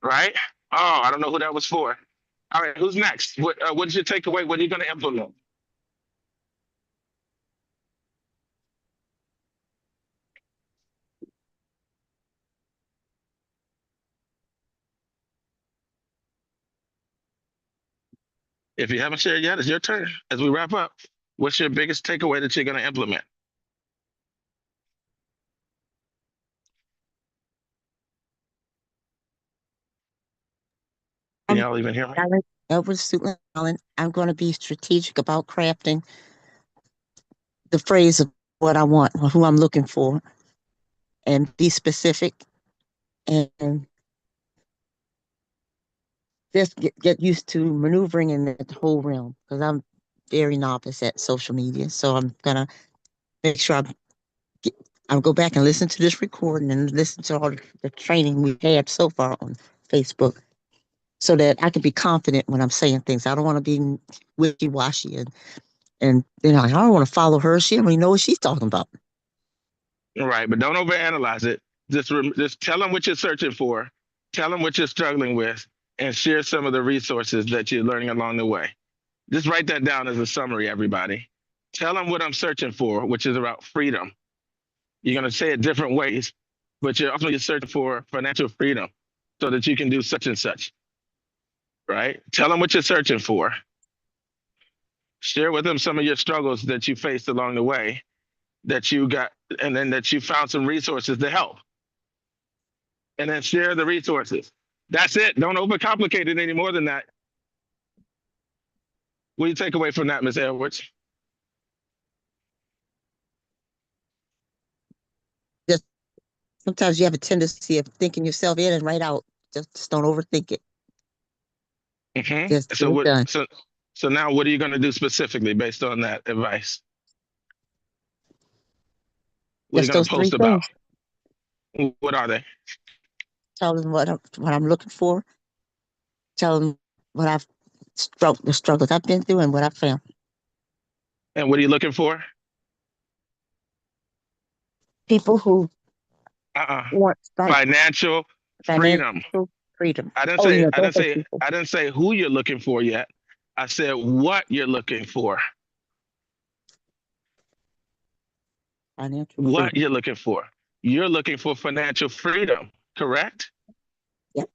Right? Oh, I don't know who that was for. All right, who's next? What did you take away? What are you going to implement? If you haven't shared yet, it's your turn. As we wrap up, what's your biggest takeaway that you're going to implement? Can y'all even hear me? Edward Suitland Allen. I'm going to be strategic about crafting the phrase of what I want, or who I'm looking for, and be specific and just get used to maneuvering in that whole realm because I'm very novice at social media. So I'm going to make sure I'll go back and listen to this recording and listen to all the training we've had so far on Facebook so that I can be confident when I'm saying things. I don't want to be wishy-washy and I don't want to follow her. She don't even know what she's talking about. Right, but don't overanalyze it. Just tell them what you're searching for, tell them what you're struggling with, and share some of the resources that you're learning along the way. Just write that down as a summary, everybody. Tell them what I'm searching for, which is about freedom. You're going to say it different ways, but you're also searching for financial freedom so that you can do such and such, right? Tell them what you're searching for. Share with them some of your struggles that you faced along the way that you got, and then that you found some resources to help. And then share the resources. That's it. Don't overcomplicate it any more than that. What do you take away from that, Ms. Edwards? Just sometimes you have a tendency of thinking yourself in and right out. Just don't overthink it. Just get So it what? done. So now, what are you going to do specifically based on that advice? What are you Just going those to three post about? things. What are they? Tell them what I'm looking for. Tell them what the struggles I've been through and what I found. And what are you looking for? People who Uh-uh. want Financial freedom. financial freedom. I didn't Oh, say. I those didn't are say. people. I didn't say who you're looking for yet. I said what you're looking for. Financial What freedom. you're looking for. You're looking for financial freedom, correct? Yep.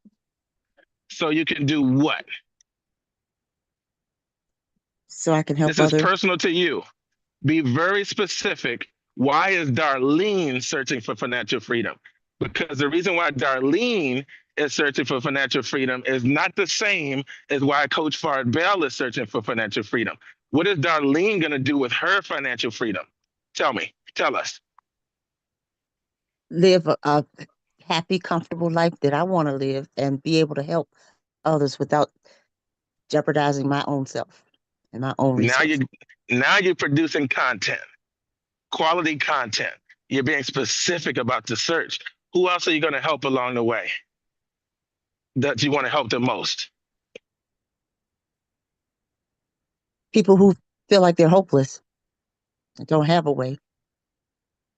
So you can do what? So I can help This is others. personal to you. Be very specific. Why is Darlene searching for financial freedom? Because the reason why Darlene is searching for financial freedom is not the same as why Coach Fard Bell is searching for financial freedom. What is Darlene going to do with her financial freedom? Tell me. Tell us. Live a happy, comfortable life that I want to live and be able to help others without jeopardizing my own self and my own Now resources. you're producing content, quality content. You're being specific about the search. Who else are you going to help along the way that you want to help the most? People who feel like they're hopeless and don't have a way.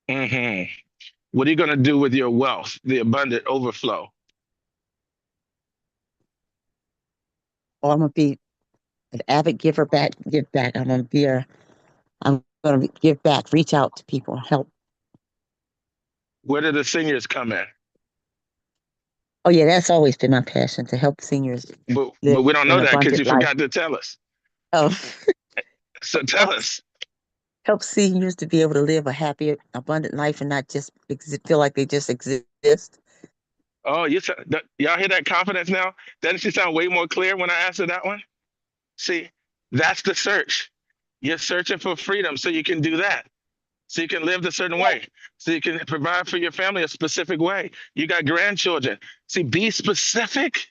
Hmm. What are you going to do with your wealth, the abundant overflow? Or I'm gonna be an avid giver back, give back. I'm gonna give back, reach out to people, help. Where do the seniors come in? Oh yeah, that's always been my passion to help seniors But live we don't an know that because abundant you life. forgot to tell us. Oh, So tell help us. help seniors to be able to live a happy, abundant life and not just feel like they just exist. Oh, y'all hear that confidence now? Doesn't she sound way more clear when I answer that one? See, that's the search. You're searching for freedom so you can do that. So you can live a certain way. So you can provide for your family a specific way. You got grandchildren. See, be specific.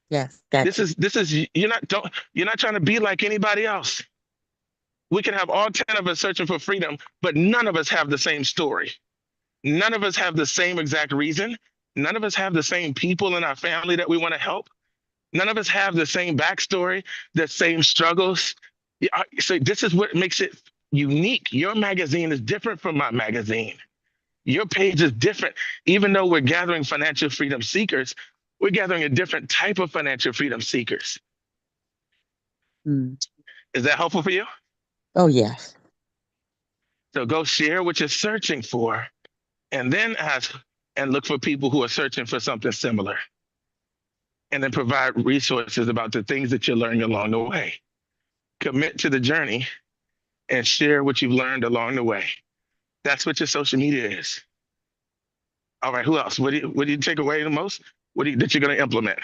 Yes, This gotcha. is this is you're not trying to be like anybody else. We can have all 10 of us searching for freedom, but none of us have the same story. None of us have the same exact reason. None of us have the same people in our family that we want to help. None of us have the same backstory, the same struggles. So this is what makes it unique. Your magazine is different from my magazine. Your page is different. Even though we're gathering financial freedom seekers, we're gathering a different type of financial freedom seekers. Mm. Is that helpful for you? Oh yes. So go share what you're searching for and then ask and look for people who are searching for something similar. and then provide resources about the things that you're learning along the way. Commit to the journey and share what you've learned along the way. That's what your social media is. All right, who else? What do you take away the most? That you're going to implement?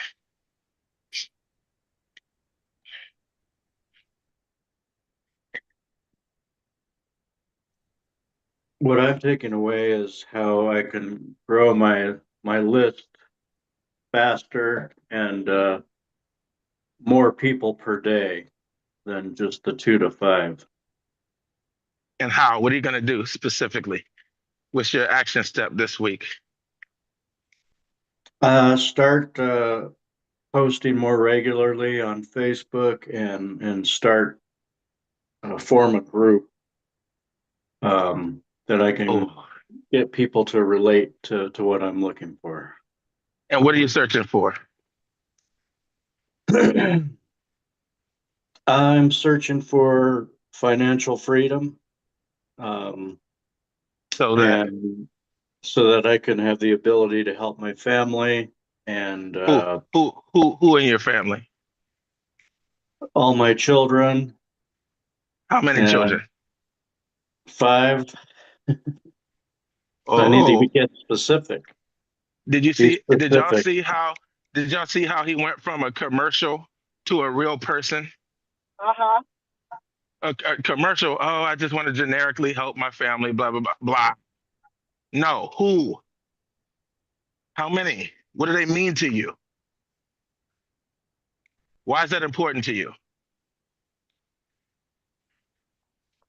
What I've taken away is how I can grow my list faster and more people per day than just the 2 to 5. And how? What are you going to do specifically? What's your action step this week? Start posting more regularly on Facebook and start form a group that I can Oh, get people to relate to what I'm looking for. and what are you searching for? I'm searching for financial freedom, So that and so that I can have the ability to help my family and who in your family? all my children How many and children? 5. So I need to Oh, get specific. did you Be see? specific. Did y'all see how he went from a commercial to a real person? Uh-huh. A commercial. Oh, I just want to generically help my family. Blah blah blah blah. No, who? How many? What do they mean to you? Why is that important to you?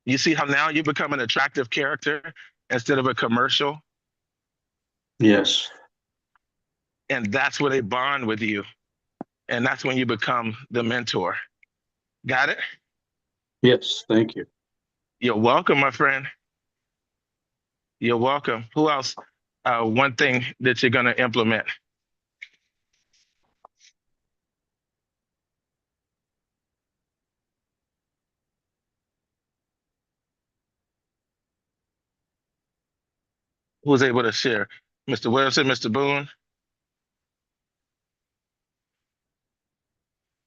You see how now you become an attractive character instead of a commercial, Yes. and that's where they bond with you, and that's when you become the mentor. Got it? Yes. Thank you. You're welcome, my friend. You're welcome. Who else? One thing that you're gonna implement. Who's able to share? Mr. Wilson, Mr. Boone.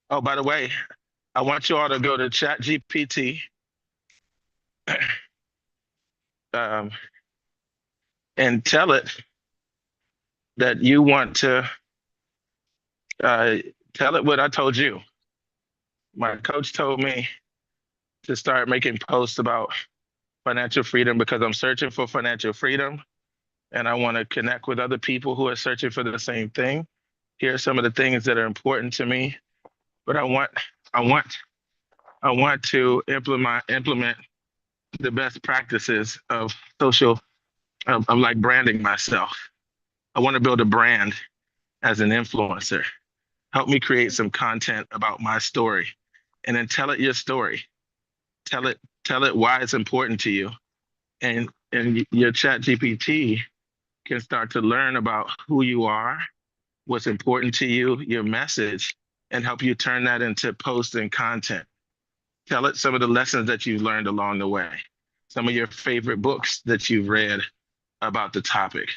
Oh, by the way, I want you all to go to ChatGPT um, and tell it that you want to uh, tell it what I told you. My coach told me to start making posts about financial freedom because I'm searching for financial freedom and I want to connect with other people who are searching for the same thing. Here are some of the things that are important to me, but I want, I want to implement the best practices of social, of like branding myself. I want to build a brand as an influencer. Help me create some content about my story and then tell it your story. Tell it, tell it why it's important to you. And your chat GPT can start to learn about who you are, what's important to you, your message, and help you turn that into posts and content. Tell it some of the lessons that you've learned along the way, some of your favorite books that you've read about the topic,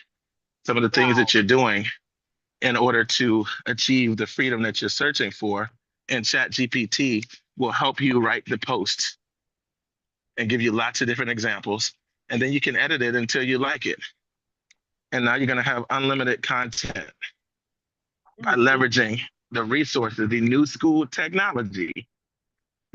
some of the things Wow. that you're doing in order to achieve the freedom that you're searching for. And ChatGPT will help you write the posts and give you lots of different examples. And then you can edit it until you like it. And now you're going to have unlimited content by Mhm. leveraging the resources, the new school technology